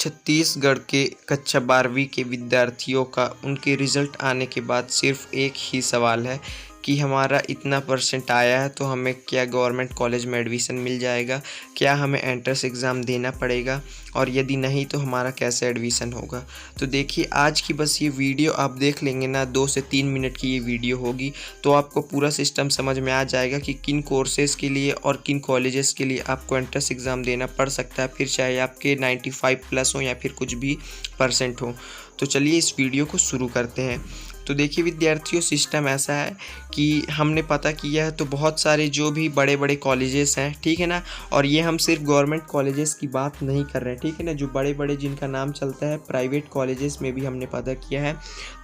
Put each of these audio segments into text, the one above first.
छत्तीसगढ़ के कक्षा 12वीं के विद्यार्थियों का उनके रिज़ल्ट आने के बाद सिर्फ एक ही सवाल है कि हमारा इतना परसेंट आया है तो हमें क्या गवर्नमेंट कॉलेज में एडमिशन मिल जाएगा, क्या हमें एंट्रेंस एग्ज़ाम देना पड़ेगा और यदि नहीं तो हमारा कैसे एडमिशन होगा। तो देखिए आज की बस ये वीडियो आप देख लेंगे ना, 2 से 3 मिनट की ये वीडियो होगी तो आपको पूरा सिस्टम समझ में आ जाएगा कि किन कोर्सेज़ के लिए और किन कॉलेजेस के लिए आपको एंट्रेंस एग्ज़ाम देना पड़ सकता है, फिर चाहे आपके 95 प्लस हो या फिर कुछ भी परसेंट हो। तो चलिए इस वीडियो को शुरू करते हैं। तो देखिए विद्यार्थियों, सिस्टम ऐसा है कि हमने पता किया है तो बहुत सारे जो भी बड़े बड़े कॉलेजेस हैं, ठीक है ना, और ये हम सिर्फ गवर्नमेंट कॉलेजेस की बात नहीं कर रहे हैं, ठीक है ना, जो बड़े बड़े जिनका नाम चलता है प्राइवेट कॉलेजेस में भी हमने पता किया है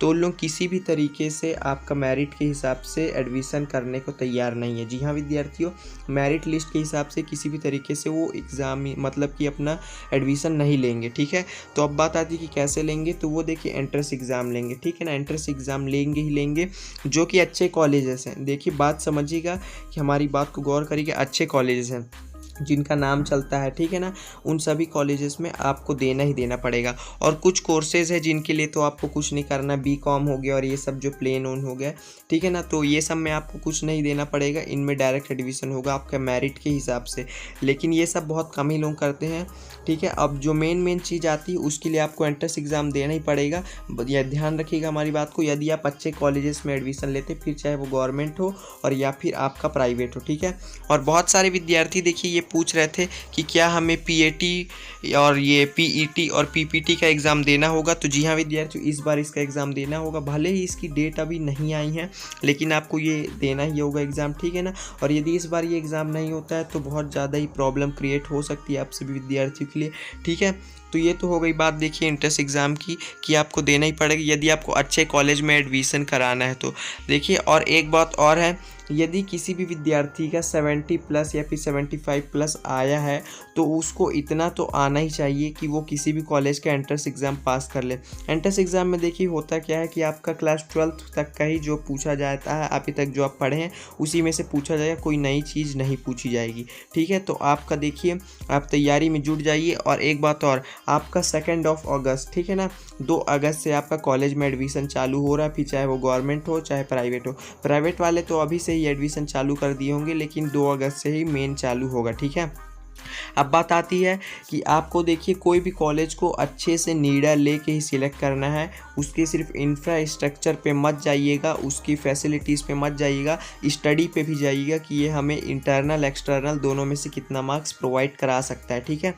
तो उन लोग किसी भी तरीके से आपका मेरिट के हिसाब से एडमिशन करने को तैयार नहीं है। जी हाँ विद्यार्थियों, मेरिट लिस्ट के हिसाब से किसी भी तरीके से वो एग्ज़ाम मतलब कि अपना एडमिशन नहीं लेंगे, ठीक है। तो अब बात आती है कि कैसे लेंगे, तो वो देखिए एंट्रेंस एग्ज़ाम लेंगे, ठीक है ना, एंट्रेंस एग्ज़ाम लेंगे ही लेंगे जो कि अच्छे कॉलेजेस हैं। देखिए बात समझिएगा कि हमारी बात को गौर करिए, अच्छे कॉलेजेस हैं जिनका नाम चलता है, ठीक है ना, उन सभी कॉलेजेस में आपको देना ही देना पड़ेगा। और कुछ कोर्सेज है जिनके लिए तो आपको कुछ नहीं करना, बीकॉम हो गया और ये सब जो प्लेन ऑन हो गया, ठीक है ना, तो ये सब में आपको कुछ नहीं देना पड़ेगा, इनमें डायरेक्ट एडमिशन होगा आपका मेरिट के हिसाब से। लेकिन ये सब बहुत कम ही लोग करते हैं, ठीक है। अब जो मेन चीज़ आती है उसके लिए आपको एंट्रेंस एग्ज़ाम देना ही पड़ेगा। यह ध्यान रखिएगा हमारी बात को, यदि आप अच्छे कॉलेजेस में एडमिशन लेते, फिर चाहे वो गवर्नमेंट हो और या फिर आपका प्राइवेट हो, ठीक है। और बहुत सारे विद्यार्थी देखिए ये पूछ रहे थे कि क्या हमें पीएटी और ये पीईटी और पीपीटी का एग्ज़ाम देना होगा। तो जी हाँ विद्यार्थियों, इस बार इसका एग्ज़ाम देना होगा, भले ही इसकी डेट अभी नहीं आई है लेकिन आपको ये देना ही होगा एग्ज़ाम, ठीक है ना। और यदि इस बार ये एग्ज़ाम नहीं होता है तो बहुत ज़्यादा ही प्रॉब्लम क्रिएट हो सकती है आप सभी विद्यार्थियों के लिए, ठीक है। तो ये तो हो गई बात देखिए एंट्रेंस एग्ज़ाम की कि आपको देना ही पड़ेगा यदि आपको अच्छे कॉलेज में एडमिशन कराना है तो। देखिए और एक बात और है, यदि किसी भी विद्यार्थी का 70 प्लस या फिर 75 प्लस आया है तो उसको इतना तो आना ही चाहिए कि वो किसी भी कॉलेज का एंट्रेंस एग्ज़ाम पास कर ले। एंट्रेंस एग्ज़ाम में देखिए होता क्या है कि आपका क्लास 12th तक का ही जो पूछा जाता है, अभी तक जो आप पढ़े हैं उसी में से पूछा जाएगा, कोई नई चीज़ नहीं पूछी जाएगी, ठीक है। तो आपका देखिए आप तैयारी में जुट जाइए। और एक बात और, आपका 2 अगस्त, ठीक है ना, 2 अगस्त से आपका कॉलेज में एडमिशन चालू हो रहा है, फिर चाहे वो गवर्नमेंट हो चाहे प्राइवेट हो। प्राइवेट वाले तो अभी से ही एडमिशन चालू कर दिए होंगे लेकिन 2 अगस्त से ही मेन चालू होगा, ठीक है। अब बात आती है कि आपको देखिए कोई भी कॉलेज को अच्छे से नीड़ा लेके ही सिलेक्ट करना है, उसके सिर्फ इंफ्रास्ट्रक्चर पे मत जाइएगा, उसकी फैसिलिटीज़ पे मत जाइएगा, स्टडी पे भी जाइएगा कि ये हमें इंटरनल एक्सटर्नल दोनों में से कितना मार्क्स प्रोवाइड करा सकता है, ठीक है।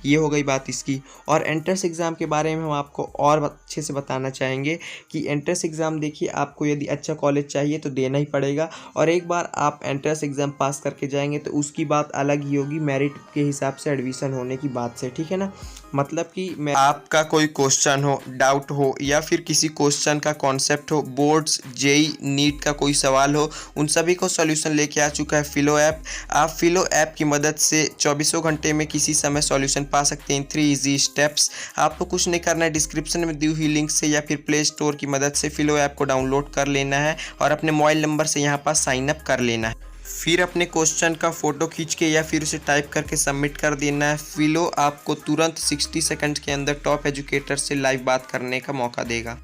ये हो गई बात इसकी। और एंट्रेंस एग्ज़ाम के बारे में हम आपको और अच्छे से बताना चाहेंगे कि एंट्रेंस एग्ज़ाम देखिए आपको यदि अच्छा कॉलेज चाहिए तो देना ही पड़ेगा। और एक बार आप एंट्रेंस एग्ज़ाम पास करके जाएंगे तो उसकी बात अलग ही होगी मेरिट के हिसाब से एडमिशन होने की बात से, ठीक है ना। मतलब कि मैं आपका कोई क्वेश्चन हो, डाउट हो या फिर किसी क्वेश्चन का कॉन्सेप्ट हो, बोर्ड्स जेई नीट का कोई सवाल हो, उन सभी को सॉल्यूशन लेके आ चुका है फिलो ऐप। आप फिलो ऐप की मदद से 24 घंटे में किसी समय सॉल्यूशन पा सकते हैं 3 इजी स्टेप्स। आपको कुछ नहीं करना है, डिस्क्रिप्शन में दी हुई लिंक से या फिर प्ले स्टोर की मदद से फिलो ऐप को डाउनलोड कर लेना है और अपने मोबाइल नंबर से यहाँ पर साइन अप कर लेना है। फिर अपने क्वेश्चन का फ़ोटो खींच के या फिर उसे टाइप करके सबमिट कर देना है। फिलो आपको तुरंत 60 सेकंड के अंदर टॉप एजुकेटर से लाइव बात करने का मौका देगा।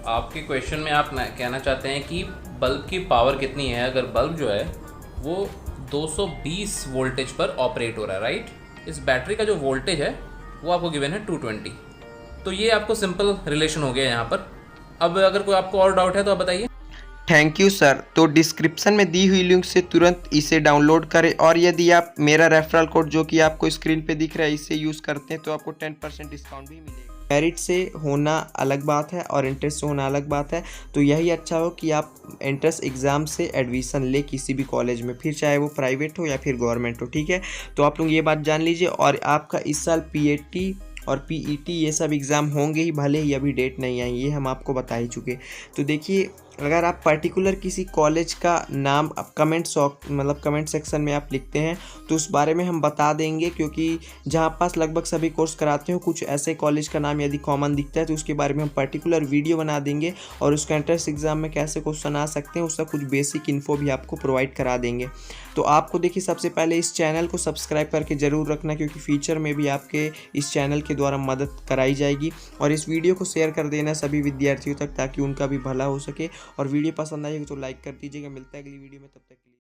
आपके क्वेश्चन में आप कहना चाहते हैं कि बल्ब की पावर कितनी है। अगर बल्ब जो है वो 220 वोल्टेज पर ऑपरेट हो रहा है, राइट, इस बैटरी का जो वोल्टेज है वो आपको गिवन है 220। तो ये आपको सिंपल रिलेशन हो गया यहाँ पर। अब अगर कोई आपको और डाउट है तो आप बताइए। Thank you sir. तो डिस्क्रिप्शन में दी हुई लिंक से तुरंत इसे डाउनलोड करें और यदि आप मेरा रेफरल कोड जो कि आपको स्क्रीन पे दिख रहा है इसे यूज़ करते हैं तो आपको 10% डिस्काउंट भी मिलेगा। मेरिट से होना अलग बात है और इंट्रेंस से होना अलग बात है। तो यही अच्छा हो कि आप एंट्रेंस एग्ज़ाम से एडमिशन ले किसी भी कॉलेज में, फिर चाहे वो प्राइवेट हो या फिर गवर्नमेंट हो, ठीक है। तो आप लोग ये बात जान लीजिए। और आपका इस साल पीएटी और पीईटी ये सब एग्ज़ाम होंगे ही, भले ही अभी डेट नहीं आई, ये हम आपको बता ही चुके। तो देखिए अगर आप पर्टिकुलर किसी कॉलेज का नाम आप कमेंट सेक्शन में आप लिखते हैं तो उस बारे में हम बता देंगे, क्योंकि जहाँ पास लगभग सभी कोर्स कराते हो कुछ ऐसे कॉलेज का नाम यदि कॉमन दिखता है तो उसके बारे में हम पर्टिकुलर वीडियो बना देंगे और उसका एंट्रेंस एग्जाम में कैसे क्वेश्चन आ सकते हैं उसका कुछ बेसिक इन्फो भी आपको प्रोवाइड करा देंगे। तो आपको देखिए सबसे पहले इस चैनल को सब्सक्राइब करके ज़रूर रखना, क्योंकि फ्यूचर में भी आपके इस चैनल के द्वारा मदद कराई जाएगी। और इस वीडियो को शेयर कर देना सभी विद्यार्थियों तक ताकि उनका भी भला हो सके। और वीडियो पसंद आएगी तो लाइक कर दीजिएगा। मिलता है अगली वीडियो में, तब तक के लिए।